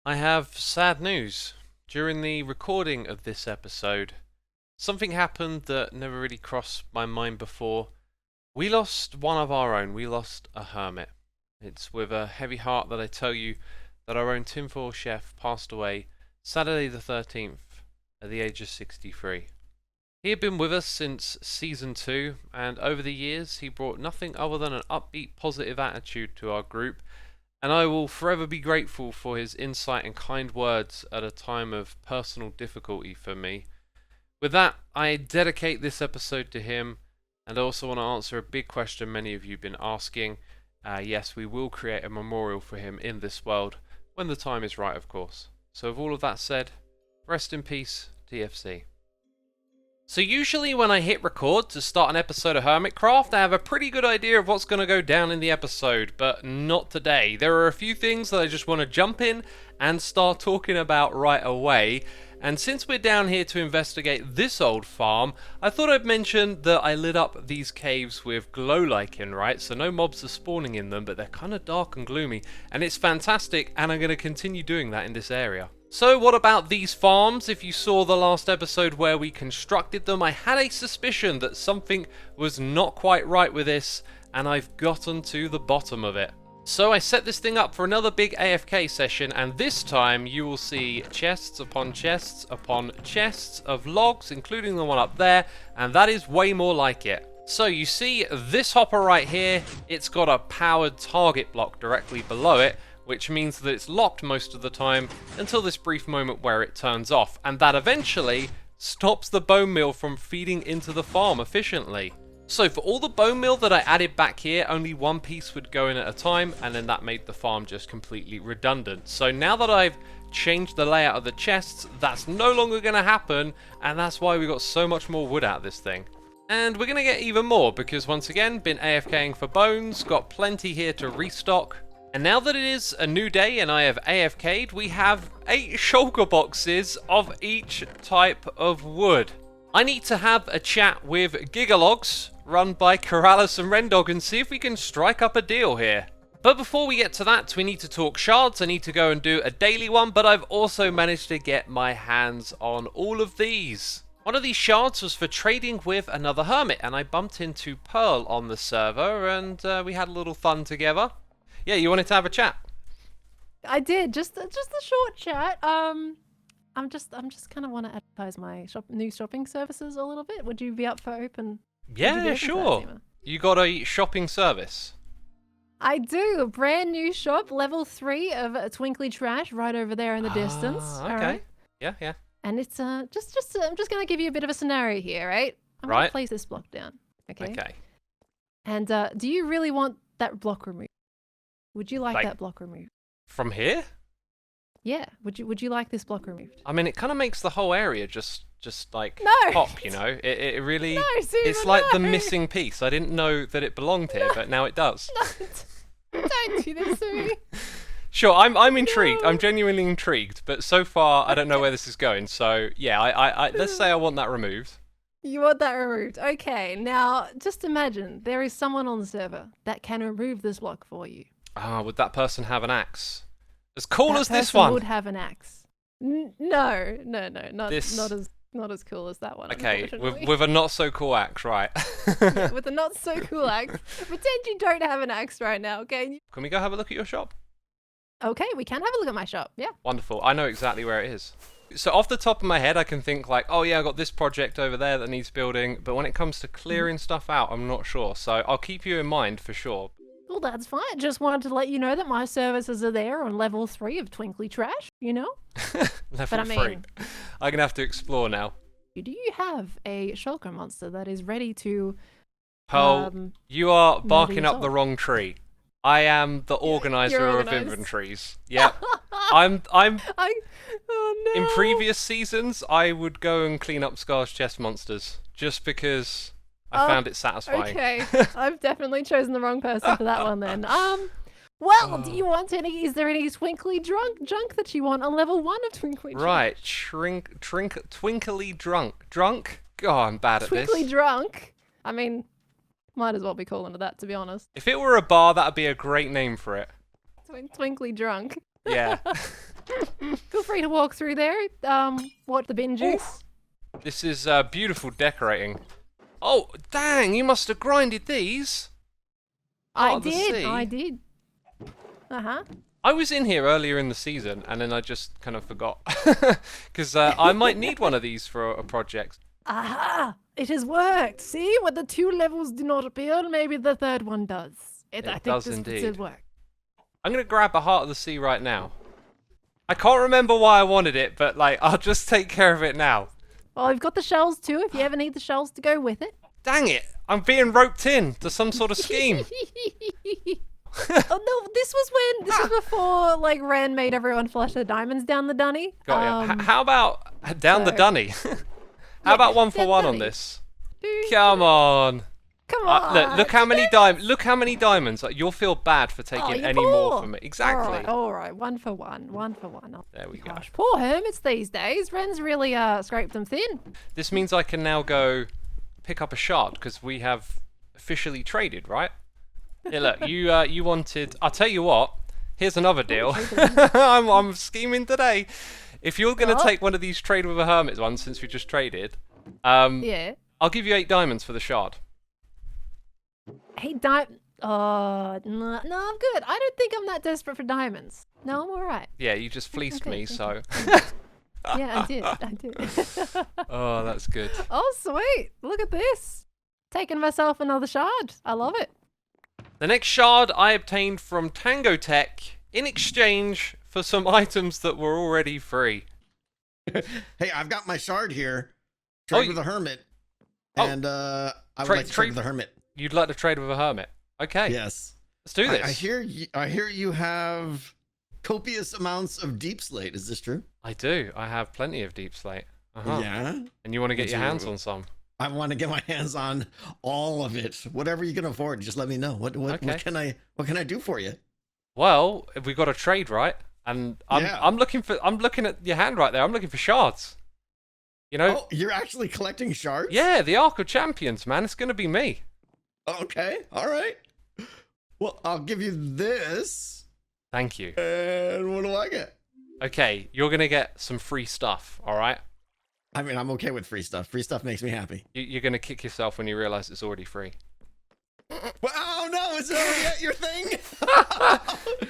I have sad news. During the recording of this episode, something happened that never really crossed my mind before. We lost one of our own. We lost a hermit. It's with a heavy heart that I tell you that our own tinfoil chef passed away Saturday the 13th at the age of 63. He had been with us since season 2, and over the years he brought nothing other than an upbeat, positive attitude to our group, and I will forever be grateful for his insight and kind words at a time of personal difficulty for me. With that, I dedicate this episode to him, and I also want to answer a big question many of you have been asking. Yes, we will create a memorial for him in this world, when the time is right, of course. So with all of that said, rest in peace, TFC. So usually when I hit record to start an episode of Hermitcraft, I have a pretty good idea of what's going to go down in the episode, but not today. There are a few things that I just want to jump in and start talking about right away. And since we're down here to investigate this old farm, I thought I'd mention that I lit up these caves with glow lichen, right? So no mobs are spawning in them, but they're kind of dark and gloomy, and it's fantastic, and I'm going to continue doing that in this area. So what about these farms? If you saw the last episode where we constructed them, I had a suspicion that something was not quite right with this, and I've gotten to the bottom of it. So I set this thing up for another big AFK session, and this time you will see chests upon chests upon chests of logs, including the one up there, and that is way more like it. So you see this hopper right here, it's got a powered target block directly below it, which means that it's locked most of the time until this brief moment where it turns off, and that eventually stops the bone meal from feeding into the farm efficiently. So for all the bone meal that I added back here, only one piece would go in at a time, and then that made the farm just completely redundant. So now that I've changed the layout of the chests, that's no longer going to happen, and that's why we got so much more wood out of this thing. And we're going to get even more, because once again, been AFKing for bones, got plenty here to restock. And now that it is a new day and I have AFK'd, we have 8 shulker boxes of each type of wood. I need to have a chat with Gigalogs, run by Corrales and Rendog, and see if we can strike up a deal here. But before we get to that, we need to talk shards. I need to go and do a daily one, but I've also managed to get my hands on all of these. One of these shards was for trading with another hermit, and I bumped into Pearl on the server, and we had a little fun together. Yeah, you wanted to have a chat? I did, just a short chat. I'm just kind of want to advertise my new shopping services a little bit. Would you be up for open? Yeah, sure. You got a shopping service? I do. A brand new shop, level 3 of Twinkly Trash, right over there in the distance. Okay. All right? Yeah. And it's I'm just gonna give you a bit of a scenario here, right? I'm gonna place this block down. Okay. And do you really want that block removed? Would you like that block removed? From here? Yeah. Would you like this block removed? I mean, it kind of makes the whole area just like no! pop, you know? It really... No, Xisuma, it's like no! the missing piece. I didn't know that it belonged here, but now it does. No, don't do this to me. Sure, I'm intrigued. No. I'm genuinely intrigued, but so far I don't know where this is going. So yeah, I let's say I want that removed. You want that removed? Okay. Now, just imagine there is someone on the server that can remove this block for you. Would that person have an axe? As cool as this one would have an axe. No, not as cool as that one. Okay, with a not so cool axe, right? Yeah, with a not so cool axe. Pretend you don't have an axe right now, okay? Can we go have a look at your shop? Okay, we can have a look at my shop. Yeah. Wonderful. I know exactly where it is. So off the top of my head, I can think like, oh yeah, I got this project over there that needs building. But when it comes to clearing stuff out, I'm not sure. So I'll keep you in mind for sure. Well, that's fine. Just wanted to let you know that my services are there on level 3 of Twinkly Trash, you know? Level 3. I'm going to have to explore now. Do you have a shulker monster that is ready to... Pearl, you are barking up the wrong tree. I am the organizer of inventories. Yeah. Oh no. In previous seasons, I would go and clean up Scar's chest monsters just because I found it satisfying. Okay. I've definitely chosen the wrong person for that one then. Well, do you want any? Is there any twinkly junk that you want on level 1 of Twinkly Drunk? Right, twinkly drunk. Oh, I'm bad at this. Twinkly drunk. I mean, might as well be calling it that, to be honest. If it were a bar, that'd be a great name for it. Twinkly drunk. Yeah. Feel free to walk through there. Watch the bin juice. This is beautiful decorating. Oh, dang! You must have grinded these. I did. Uh-huh. I was in here earlier in the season, and then I just kind of forgot. Because I might need one of these for a project. Aha! It has worked. See? When the 2 levels do not appear, maybe the 3rd one does. I think does this indeed. should work. I'm going to grab a Heart of the Sea right now. I can't remember why I wanted it, but like I'll just take care of it now. Well, we've got the shells too, if you ever need the shells to go with it. Dang it! I'm being roped in to some sort of scheme. Oh no, this was before like Ren made everyone flush their diamonds down the dunny. Got ya. How about down the dunny? How about 1 for 1 on this? Come on. Come on. Look how many diamonds. You'll feel bad for taking any more from me. Exactly. All right. 1 for 1. 1 for 1. Oh, there we go. Poor hermits these days. Ren's really scraped them thin. This means I can now go pick up a shard because we have officially traded, right? Yeah, look, you wanted. I'll tell you what. Here's another deal. I'm scheming today. If you're gonna take one of these trade with a hermit ones, since we just traded, yeah, I'll give you 8 diamonds for the shard. 8 diamonds? Oh, no, I'm good. I don't think I'm that desperate for diamonds. No, I'm all right. Yeah, you just fleeced me, so. Yeah, I did. Oh, that's good. Oh, sweet. Look at this. Taking myself another shard. I love it. The next shard I obtained from Tango Tech in exchange for some items that were already free. Hey, I've got my shard here. Trade with a hermit. And I would like to trade with a hermit. You'd like to trade with a hermit? Okay. Yes. Let's do this. I hear you have copious amounts of deep slate. Is this true? I do. I have plenty of deep slate. Yeah. And you want to get your hands on some? I want to get my hands on all of it. Whatever you can afford, just let me know. What can I do for you? Well, we've got a trade, right? And I'm looking at your hand right there. I'm looking for shards. You know? Oh, you're actually collecting shards? Yeah, the Ark of Champions, man. It's gonna be me. Okay, all right. Well, I'll give you this. Thank you. And what do I get? Okay, you're gonna get some free stuff, all right? I mean, I'm okay with free stuff. Free stuff makes me happy. You're gonna kick yourself when you realize it's already free. Well, oh no, is it already at your thing?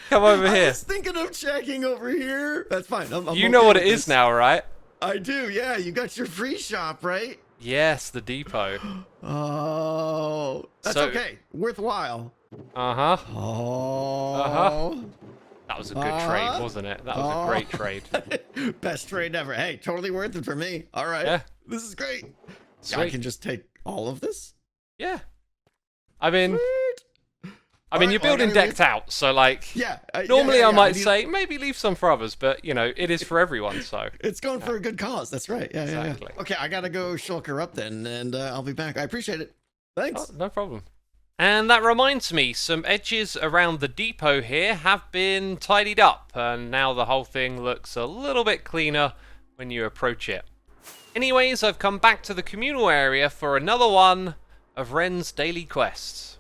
Come over here. I was thinking of checking over here. That's fine. You know what it is now, right? I do, yeah. You got your free shop, right? Yes, the depot. Oh, that's okay. Worthwhile. Uh-huh. Oh. Uh-huh. That was a good trade, wasn't it? That was a great trade. Best trade ever. Hey, totally worth it for me. All right. Yeah. This is great. Sweet. I can just take all of this? Yeah. I mean, you're building decked out, so like, normally I might say maybe leave some for others, but you know, it is for everyone, so. It's going for a good cause. That's right. Yeah, exactly. Okay, I gotta go shulk her up then, and I'll be back. I appreciate it. Thanks. Oh, no problem. And that reminds me, some edges around the depot here have been tidied up, and now the whole thing looks a little bit cleaner when you approach it. Anyways, I've come back to the communal area for another one of Ren's daily quests.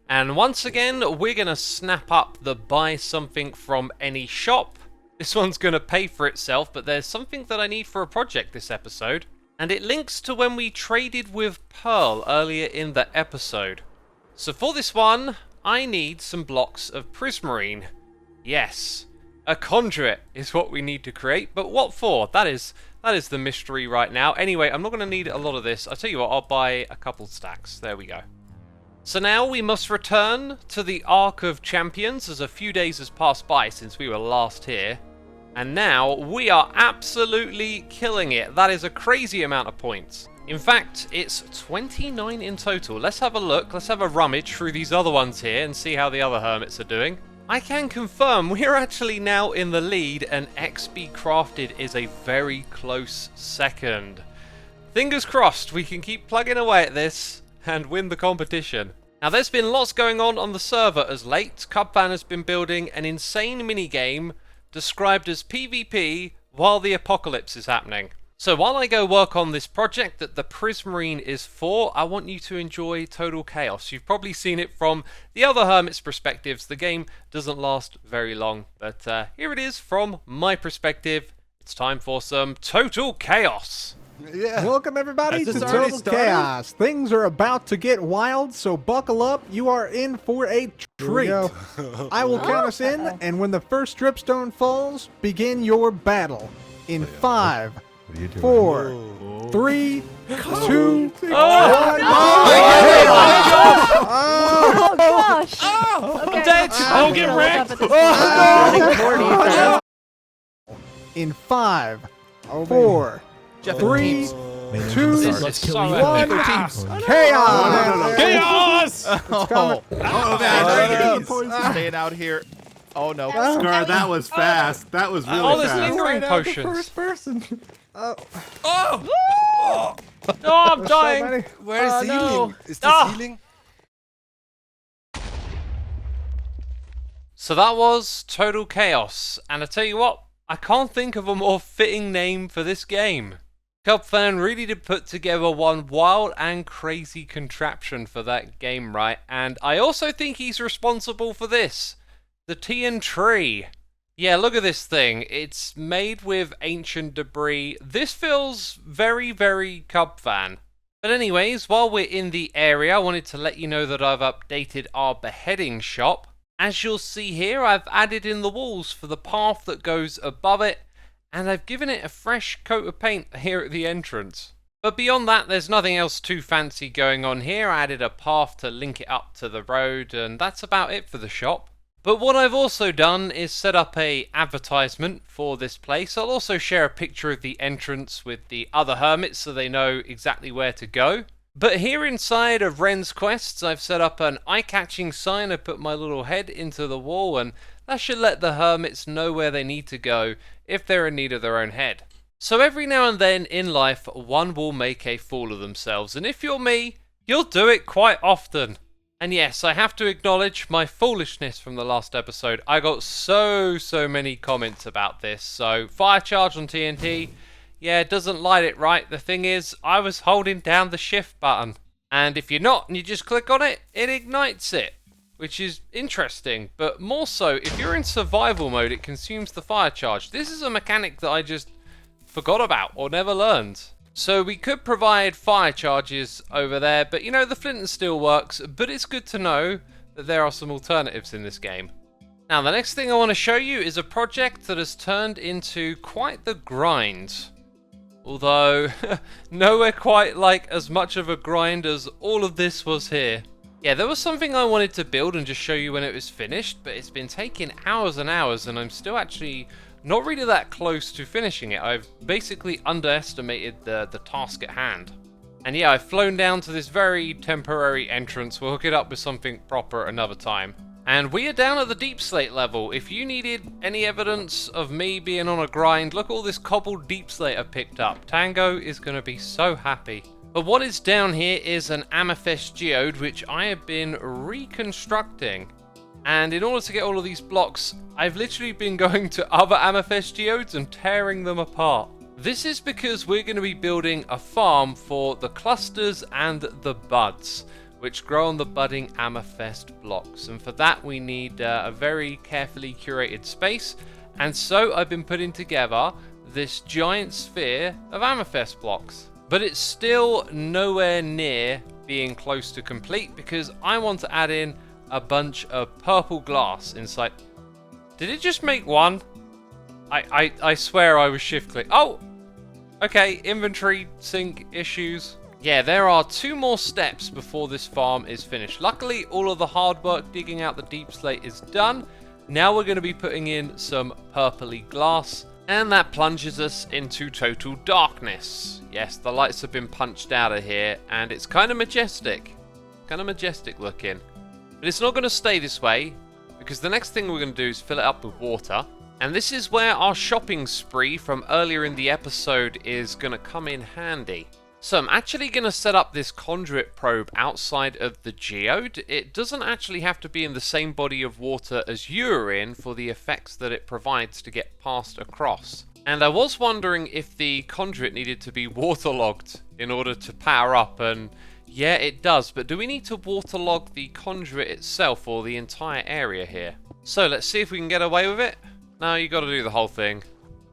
And once again, we're going to snap up the buy something from any shop. This one's going to pay for itself, but there's something that I need for a project this episode. And it links to when we traded with Pearl earlier in the episode. So for this one, I need some blocks of prismarine. Yes, a conduit is what we need to create, but what for? That is the mystery right now. Anyway, I'm not going to need a lot of this. I'll tell you what, I'll buy a couple stacks. There we go. So now we must return to the Ark of Champions, as a few days has passed by since we were last here. And now we are absolutely killing it. That is a crazy amount of points. In fact, it's 29 in total. Let's have a look. Let's have a rummage through these other ones here and see how the other hermits are doing. I can confirm we're actually now in the lead, and XB Crafted is a very close second. Fingers crossed we can keep plugging away at this and win the competition. Now, there's been lots going on the server as late. Cubfan has been building an insane minigame described as PvP while the apocalypse is happening. So while I go work on this project that the Prismarine is for, I want you to enjoy Total Chaos. You've probably seen it from the other hermits' perspectives. The game doesn't last very long, but here it is from my perspective. It's time for some Total Chaos. Yeah. Welcome everybody to already Total started? Chaos. Things are about to get wild, so buckle up. You are in for a treat. I will count us in, and when the first dripstone falls, begin your battle. In 5, 4, 3, 2, 1. Oh gosh! Okay. Dead. Oh, get wrecked. In 5, 4, 3, 2, This is so 1. epic. Chaos! Chaos! Staying out here. Oh no. Scar, that was fast. That was really Oh, there's fast. lingering potions. First person. Oh, I'm dying. Where is healing? no. Is this Ah. healing? So that was Total Chaos, and I tell you what, I can't think of a more fitting name for this game. Cubfan really did put together one wild and crazy contraption for that game, right? And I also think he's responsible for this. The TN Tree. Yeah, look at this thing. It's made with ancient debris. This feels very, very Cubfan. But anyways, while we're in the area, I wanted to let you know that I've updated our beheading shop. As you'll see here, I've added in the walls for the path that goes above it, and I've given it a fresh coat of paint here at the entrance. But beyond that, there's nothing else too fancy going on here. I added a path to link it up to the road, and that's about it for the shop. But what I've also done is set up a advertisement for this place. I'll also share a picture of the entrance with the other hermits so they know exactly where to go. But here inside of Ren's Quests, I've set up an eye-catching sign. I put my little head into the wall, and that should let the hermits know where they need to go if they're in need of their own head. So every now and then in life, one will make a fool of themselves, and if you're me, you'll do it quite often. And yes, I have to acknowledge my foolishness from the last episode. I got so many comments about this. So, fire charge on TNT. Yeah, it doesn't light it right. The thing is, I was holding down the shift button. And if you're not and you just click on it, it ignites it. Which is interesting. But more so, if you're in survival mode, it consumes the fire charge. This is a mechanic that I just forgot about or never learned. So we could provide fire charges over there, but you know, the flint and steel works, but it's good to know that there are some alternatives in this game. Now, the next thing I want to show you is a project that has turned into quite the grind. Although, nowhere quite like as much of a grind as all of this was here. Yeah, there was something I wanted to build and just show you when it was finished, but it's been taking hours and hours, and I'm still actually not really that close to finishing it. I've basically underestimated the task at hand. And yeah, I've flown down to this very temporary entrance. We'll hook it up with something proper another time. And we are down at the deep slate level. If you needed any evidence of me being on a grind, look at all this cobbled deep slate I've picked up. Tango is going to be so happy. But what is down here is an amethyst geode, which I have been reconstructing. And in order to get all of these blocks, I've literally been going to other amethyst geodes and tearing them apart. This is because we're going to be building a farm for the clusters and the buds, which grow on the budding amethyst blocks. And for that we need a very carefully curated space. And so I've been putting together this giant sphere of amethyst blocks. But it's still nowhere near being close to complete because I want to add in a bunch of purple glass inside. Did it just make one? I swear I was shift click. Oh! Okay, inventory sync issues. Yeah, there are 2 more steps before this farm is finished. Luckily, all of the hard work digging out the deep slate is done. Now we're going to be putting in some purpley glass, and that plunges us into total darkness. Yes, the lights have been punched out of here, and it's kind of majestic. Kind of majestic looking. But it's not going to stay this way, because the next thing we're going to do is fill it up with water. And this is where our shopping spree from earlier in the episode is going to come in handy. So I'm actually going to set up this conduit probe outside of the geode. It doesn't actually have to be in the same body of water as you're in for the effects that it provides to get passed across. And I was wondering if the conduit needed to be waterlogged in order to power up, and yeah, it does, but do we need to waterlog the conduit itself or the entire area here? So let's see if we can get away with it. No, you got to do the whole thing.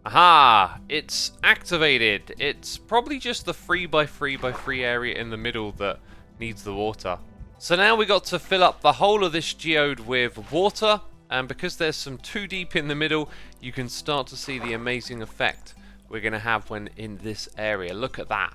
Aha! It's activated. It's probably just the 3x3x3 area in the middle that needs the water. So now we got to fill up the whole of this geode with water, and because there's some too deep in the middle, you can start to see the amazing effect we're going to have when in this area. Look at that.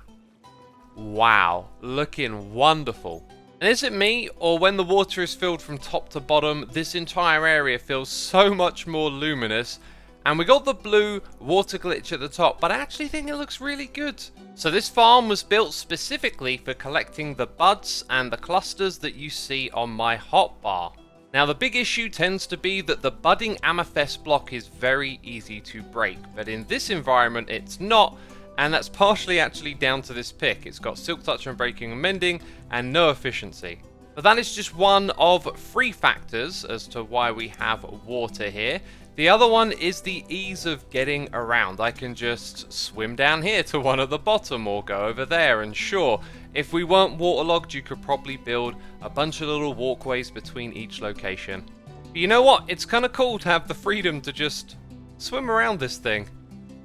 Wow, looking wonderful. And is it me, or when the water is filled from top to bottom, this entire area feels so much more luminous? And we got the blue water glitch at the top, but I actually think it looks really good. So this farm was built specifically for collecting the buds and the clusters that you see on my hotbar. Now the big issue tends to be that the budding amethyst block is very easy to break, but in this environment it's not, and that's partially actually down to this pick. It's got silk touch and breaking and mending, and no efficiency. But that is just one of 3 factors as to why we have water here. The other one is the ease of getting around. I can just swim down here to one at the bottom or go over there, and sure, if we weren't waterlogged, you could probably build a bunch of little walkways between each location. But you know what? It's kind of cool to have the freedom to just swim around this thing.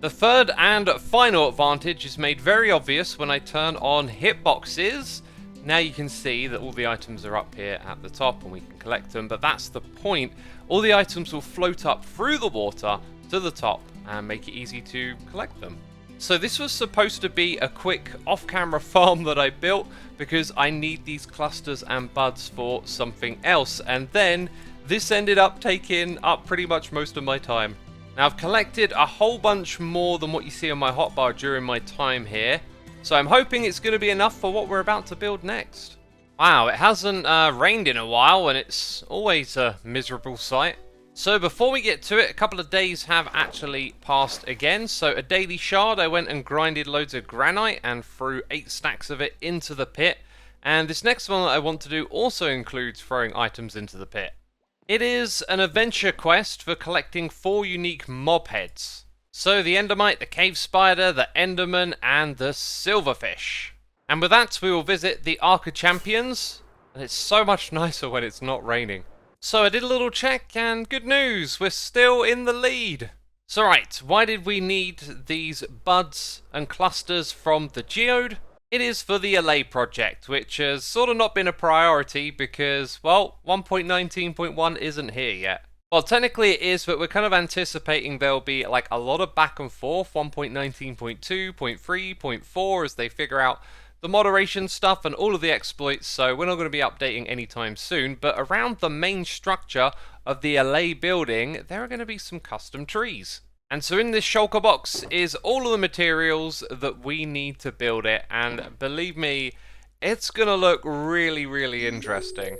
The third and final advantage is made very obvious when I turn on hitboxes. Now you can see that all the items are up here at the top and we can collect them, but that's the point. All the items will float up through the water to the top and make it easy to collect them. So this was supposed to be a quick off-camera farm that I built because I need these clusters and buds for something else, and then this ended up taking up pretty much most of my time. Now I've collected a whole bunch more than what you see on my hotbar during my time here, so I'm hoping it's going to be enough for what we're about to build next. Wow, it hasn't rained in a while, and it's always a miserable sight. So before we get to it, a couple of days have actually passed again. So a daily shard, I went and grinded loads of granite and threw 8 stacks of it into the pit. And this next one that I want to do also includes throwing items into the pit. It is an adventure quest for collecting 4 unique mob heads. So the endermite, the cave spider, the enderman, and the silverfish. And with that, we will visit the Ark of Champions, and it's so much nicer when it's not raining. So I did a little check, and good news, we're still in the lead. So right, why did we need these buds and clusters from the geode? It is for the LA project, which has sort of not been a priority because, well, 1.19.1 isn't here yet. Well, technically it is, but we're kind of anticipating there'll be like a lot of back and forth, 1.19.2, 0.3, 0.4, as they figure out the moderation stuff and all of the exploits, so we're not going to be updating anytime soon. But around the main structure of the LA building, there are going to be some custom trees. And so in this shulker box is all of the materials that we need to build it, and believe me, it's going to look really, really interesting.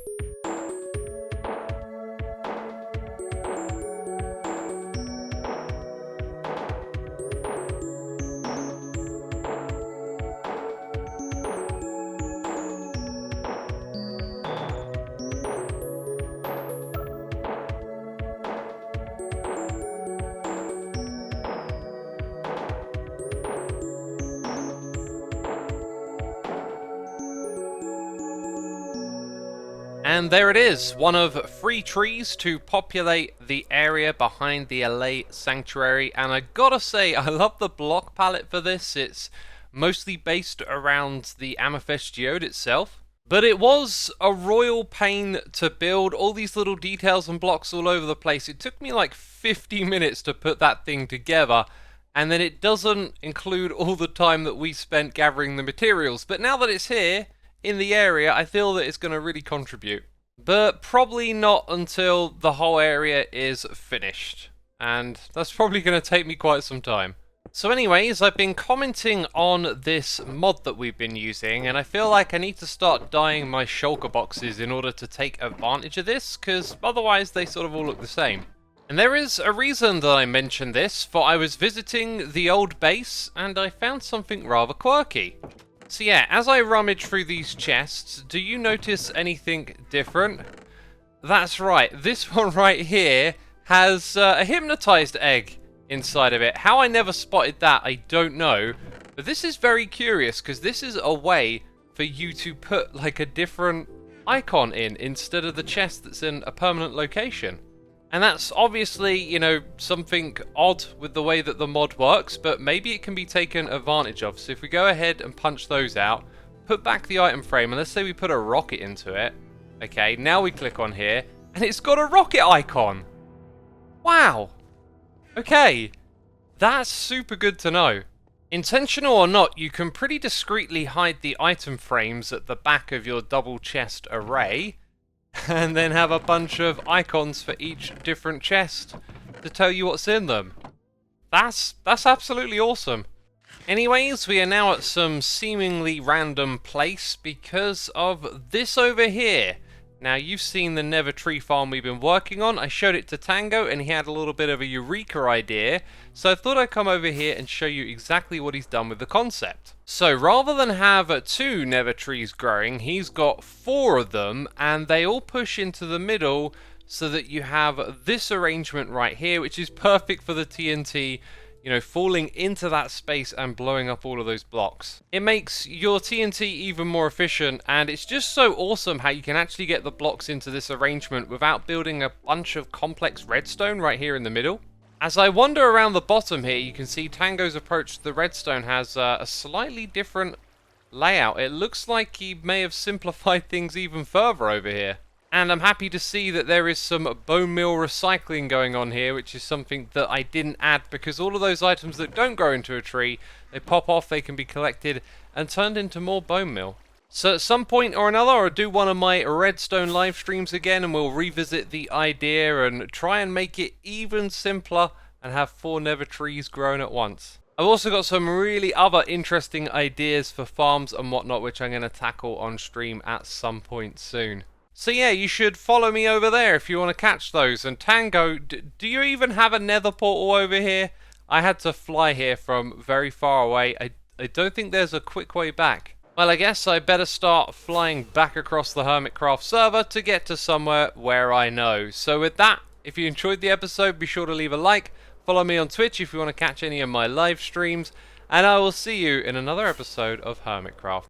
And there it is, one of 3 trees to populate the area behind the LA Sanctuary. And I gotta say, I love the block palette for this. It's mostly based around the Amethyst Geode itself. But it was a royal pain to build, all these little details and blocks all over the place. It took me like 50 minutes to put that thing together. And then it doesn't include all the time that we spent gathering the materials. But now that it's here, in the area, I feel that it's going to really contribute. But probably not until the whole area is finished. And that's probably going to take me quite some time. So anyways, I've been commenting on this mod that we've been using, and I feel like I need to start dyeing my shulker boxes in order to take advantage of this, because otherwise they sort of all look the same. And there is a reason that I mention this, for I was visiting the old base, and I found something rather quirky. So yeah, as I rummage through these chests, do you notice anything different? That's right, this one right here has a hypnotized egg inside of it. How I never spotted that, I don't know. But this is very curious, because this is a way for you to put like a different icon in instead of the chest that's in a permanent location. And that's obviously, you know, something odd with the way that the mod works, but maybe it can be taken advantage of. So if we go ahead and punch those out, put back the item frame, and let's say we put a rocket into it. Okay, now we click on here, and it's got a rocket icon. Wow. Okay, that's super good to know. Intentional or not, you can pretty discreetly hide the item frames at the back of your double chest array, and then have a bunch of icons for each different chest to tell you what's in them. That's absolutely awesome. Anyways, we are now at some seemingly random place because of this over here. Now, you've seen the Nether tree farm we've been working on. I showed it to Tango, and he had a little bit of a eureka idea. So I thought I'd come over here and show you exactly what he's done with the concept. So rather than have 2 Nether trees growing, he's got 4 of them, and they all push into the middle so that you have this arrangement right here, which is perfect for the TNT, you know, falling into that space and blowing up all of those blocks. It makes your TNT even more efficient, and it's just so awesome how you can actually get the blocks into this arrangement without building a bunch of complex redstone right here in the middle. As I wander around the bottom here, you can see Tango's approach to the redstone has a slightly different layout. It looks like he may have simplified things even further over here. And I'm happy to see that there is some bone meal recycling going on here, which is something that I didn't add because all of those items that don't grow into a tree, they pop off, they can be collected and turned into more bone meal. So at some point or another, I'll do one of my redstone live streams again, and we'll revisit the idea and try and make it even simpler and have 4 Nether trees growing at once. I've also got some really other interesting ideas for farms and whatnot, which I'm going to tackle on stream at some point soon. So yeah, you should follow me over there if you want to catch those. And Tango, do you even have a nether portal over here? I had to fly here from very far away. I don't think there's a quick way back. Well, I guess I better start flying back across the Hermitcraft server to get to somewhere where I know. So with that, if you enjoyed the episode, be sure to leave a like. Follow me on Twitch if you want to catch any of my live streams. And I will see you in another episode of Hermitcraft.